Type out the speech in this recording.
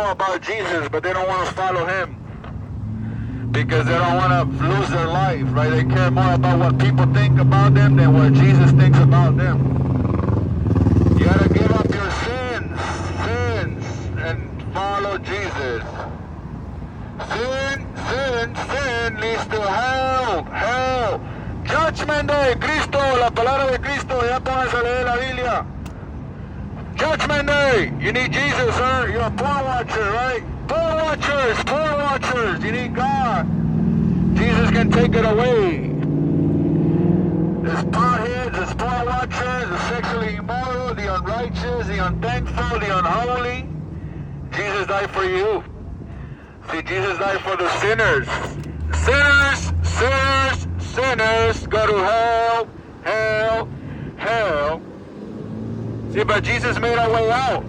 know about Jesus, but they don't want to follow him. Because they don't want to lose their life, right? They care more about what people think about them than what Jesus thinks about them. You gotta give up your sins, and follow Jesus. Sin leads to hell. Judgment Day, Cristo, la palabra de Cristo, ya pónganse a leer la Biblia. Judgment Day, you need Jesus, sir. You're a poor watcher, right? Poor watchers, you need God. Jesus can take it away. There's potheads, there's poor watchers, the sexually immoral, the unrighteous, the unthankful, the unholy. Jesus died for you. See, Jesus died for the sinners. Sinners go to hell. See, but Jesus made our way out.